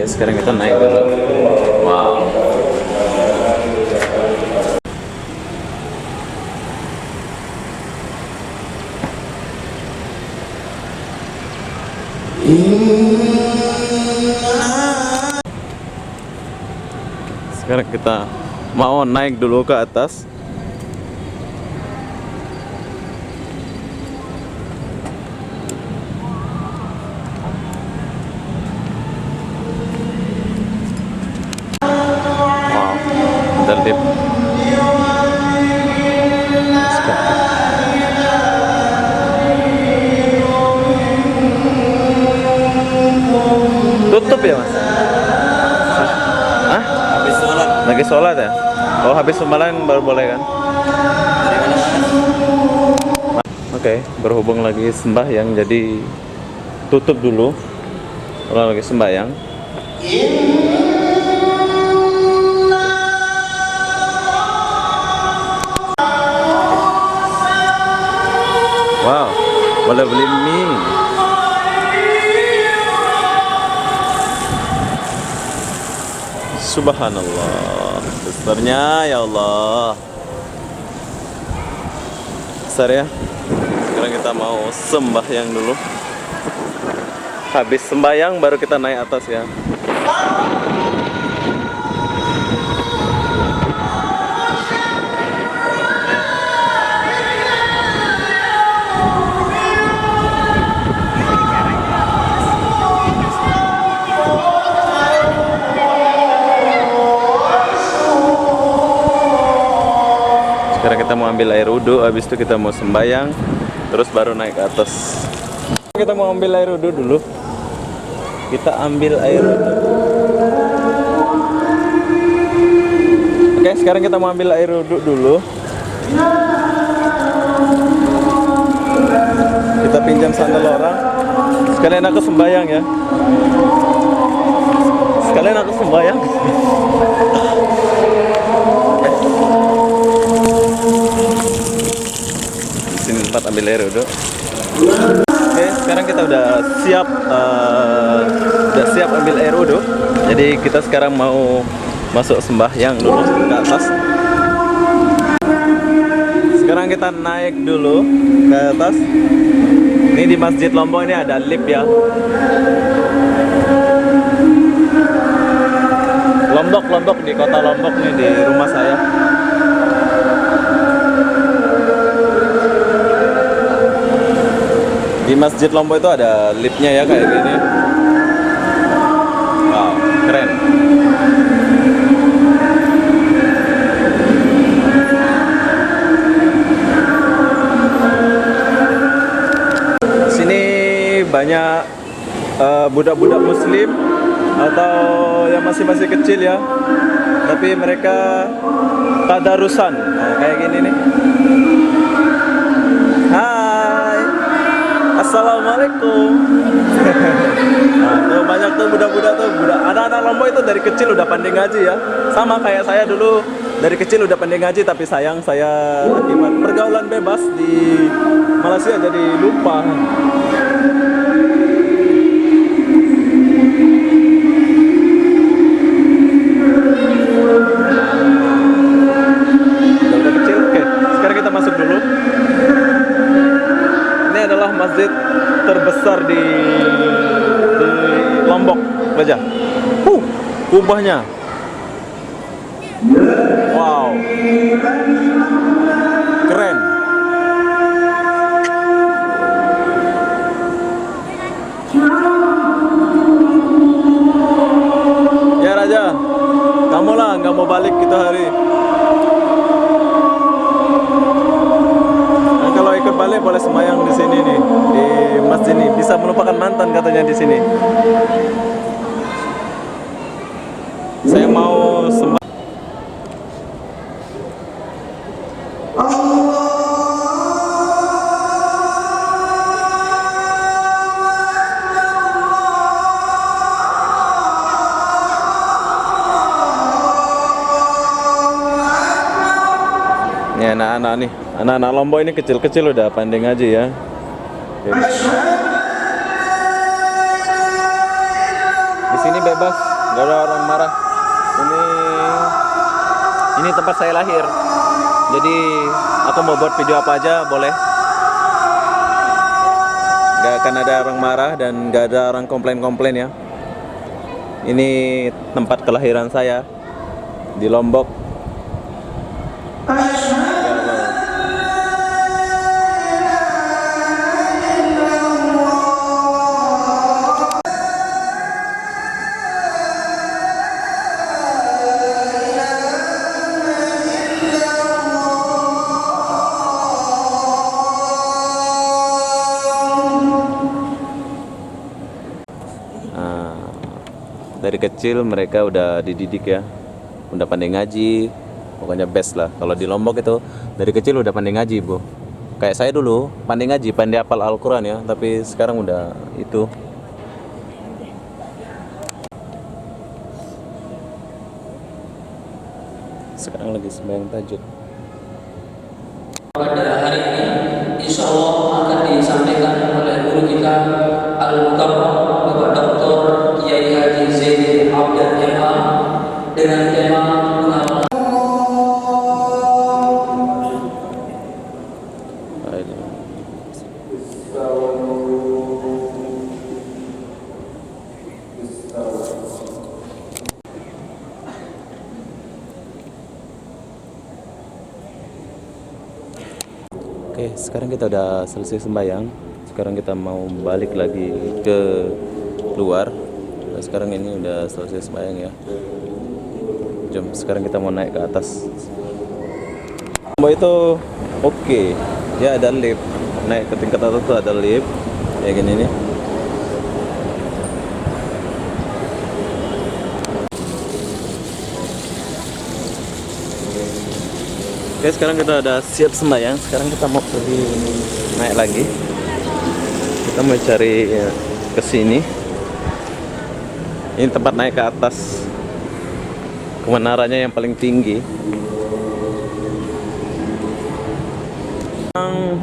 Sekarang kita naik dulu. Wow. Sekarang kita mau naik dulu ke atas. Wow, ada lift. Tutup ya mas? Hah? Habis sholat. Lagi sholat ya? Oh habis sembahyang baru boleh kan? Oke, berhubung lagi sembahyang jadi tutup dulu. Kalau lagi sembahyang. Wow, boleh beli mie. Subhanallah, besarnya ya Allah. Besar ya. Sekarang kita mau sembahyang dulu. Habis sembahyang baru kita naik atas ya. Sekarang kita mau ambil air wudhu, habis itu kita mau sembahyang, terus baru naik ke atas. Kita mau ambil air wudhu dulu. Kita ambil air wudhu. Oke, sekarang kita mau ambil air wudhu dulu. Kita pinjam sandal orang. Sekalian aku sembahyang ya. Sekalian aku sembahyang. Sini tempat ambil air wudhu. Oke, sekarang kita udah siap ambil air wudhu. Jadi kita sekarang mau masuk sembahyang dulu ke atas. Sekarang kita naik dulu ke atas. Ini di Masjid Lombok ini ada lift ya. Lombok di kota Lombok nih, di rumah saya. Di Masjid Lombok itu ada liftnya ya kayak gini. Wow, keren. Di sini banyak budak-budak Muslim atau yang masih kecil ya. Tapi mereka tadarusan. Nah, kayak gini nih. Hai. Assalamualaikum. Nah, tuh banyak tuh budak-budak tuh, anak-anak Lombok itu dari kecil udah pandai ngaji ya. Sama kayak saya dulu dari kecil udah pandai ngaji, tapi sayang saya akibat pergaulan bebas di Malaysia jadi lupa. Udah kecil, oke. Sekarang kita masuk dulu. Ini adalah masjid terbesar di Lombok, Raja. Kubahnya. Wow. Keren. Ya Raja, kamu lah nggak mau balik kita hari. Kalau ikut balik boleh sembahyang di sini nih, di masjid ini. Bisa melupakan mantan katanya di sini. Saya mau sembahyang. Ini anak-anak nih, anak-anak Lombok ini kecil-kecil udah pandai ngaji ya. Di sini bebas nggak ada orang marah. Ini tempat saya lahir. Jadi aku mau buat video apa aja boleh. Nggak akan ada orang marah dan nggak ada orang komplain-komplain ya. Ini tempat kelahiran saya di Lombok. Dari kecil mereka udah dididik ya, udah pandai ngaji, pokoknya best lah. Kalau di Lombok itu dari kecil udah pandai ngaji, Bu. Kayak saya dulu pandai ngaji, pandai hafal Al-Quran ya, tapi sekarang udah itu. Sekarang lagi sembahyang tahajud. Pada hari ini, insya Allah akan disampaikan oleh guru kita Al-Mukarram Bapak Dr. Kiai Haji Zaidi Abdul MA dengan tema pengawalan. Oke, sekarang kita udah selesai sembahyang. Sekarang kita mau balik lagi ke luar. Nah, sekarang ini udah selesai sembahyang ya. Jom, sekarang kita mau naik ke atas. Itu oke. Ya ada lift. Naik ke tingkat atas tuh ada lift. Kayak gini nih. Oke, sekarang kita udah siap sembahyang. Sekarang kita mau pergi naik lagi. Kita mau cari ya, ke sini. Ini tempat naik ke atas. Kemenaranya yang paling tinggi.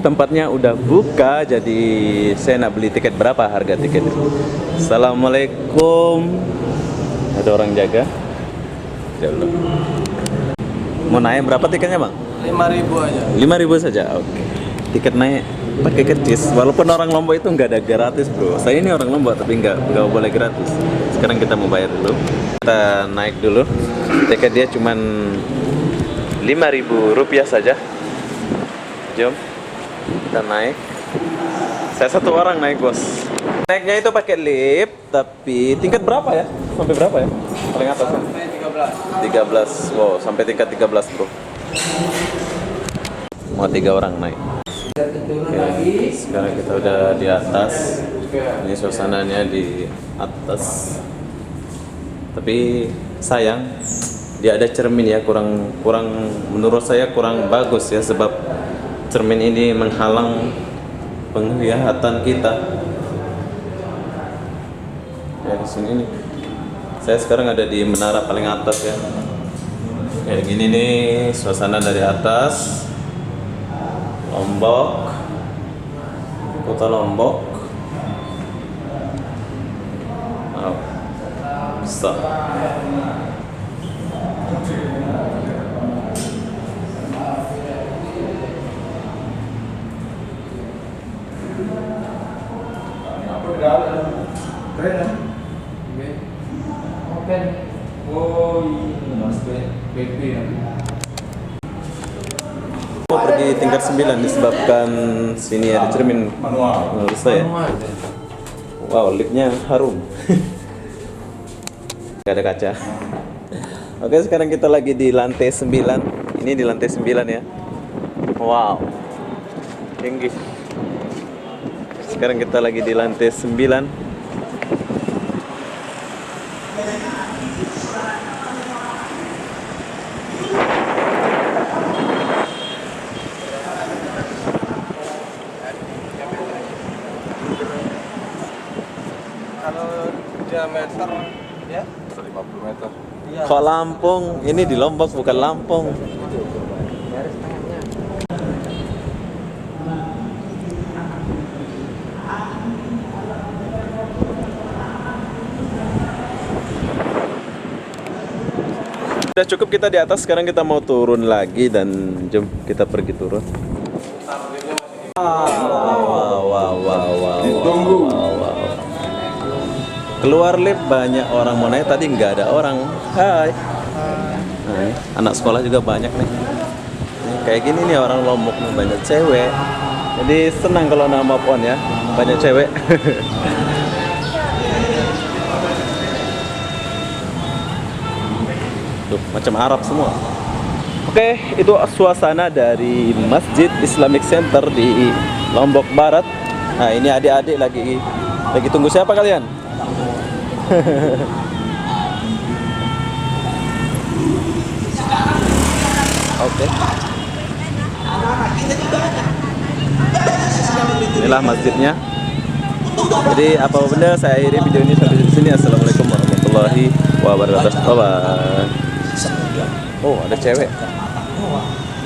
Tempatnya udah buka, jadi saya nak beli tiket. Berapa harga tiket? Assalamualaikum. Ada orang jaga. Jauh. Mau naik berapa tiketnya, Bang? 5.000 aja. 5.000 saja. Oke. Tiket naik pakai kercis. Walaupun orang Lombok itu nggak ada gratis, Bro. Saya ini orang Lombok tapi nggak boleh gratis. Sekarang kita mau bayar dulu. Kita naik dulu. Tiket dia cuman 5.000 rupiah saja. Jom. Kita naik. Saya satu orang naik, Bos. Naiknya itu pakai lift, tapi tingkat berapa ya? Sampai berapa ya? Paling atas kan? Sampai 13. 13. Wow, sampai tingkat 13, Bro. Mau 3 orang naik. Oke, sekarang kita udah di atas. Ini suasananya di atas. Tapi sayang dia ada cermin ya, kurang menurut saya kurang bagus ya, sebab cermin ini menghalang penglihatan kita. Ya di sini nih. Saya sekarang ada di menara paling atas ya. Kayak gini nih suasana dari atas Lombok, kota Lombok. Bisa. Keren ya? Open. Oh ini mas PP ya. Mau pergi tingkat 9 disebabkan sini ada cermin menurut saya. Wow, liftnya harum. Gak ada kaca. Oke, sekarang kita lagi di lantai 9. Ini di lantai 9 ya. Wow, tinggi. Sekarang kita lagi di lantai 9. Kalau diameter ya 150 meter. Iya. Kok Lampung? Ini di Lombok bukan Lampung. Udah cukup kita di atas, sekarang kita mau turun lagi dan jom kita pergi turun. Wow. Keluar lift banyak orang mau naik, tadi nggak ada orang. Hai. Nah, anak sekolah juga banyak nih. Kayak gini nih orang Lombok nih, banyak cewek. Jadi senang kalau nama pon ya, banyak cewek. Tuh, macam Arab semua. Oke, itu suasana dari Masjid Islamic Center di Lombok Barat. Nah, ini adik-adik lagi tunggu siapa kalian? Oke. Inilah masjidnya. Jadi apa benda saya akhiri video ini sampai di sini. Assalamualaikum warahmatullahi wabarakatuh. Bye. Oh, ada cewek.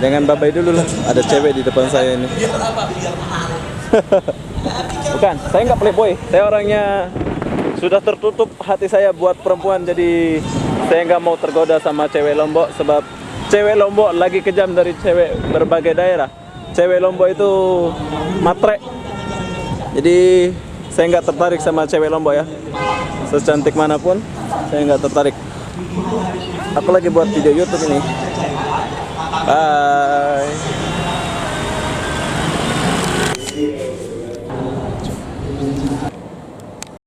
Jangan babai dulu lah. Ada cewek di depan saya ini. Bukan, saya nggak playboy. Saya orangnya sudah tertutup hati saya buat perempuan. Jadi saya nggak mau tergoda sama cewek Lombok, sebab cewek Lombok lagi kejam dari cewek berbagai daerah. Cewek Lombok itu matre. Jadi saya nggak tertarik sama cewek Lombok ya. Secantik manapun, saya nggak tertarik. Aku lagi buat video YouTube ini. Bye.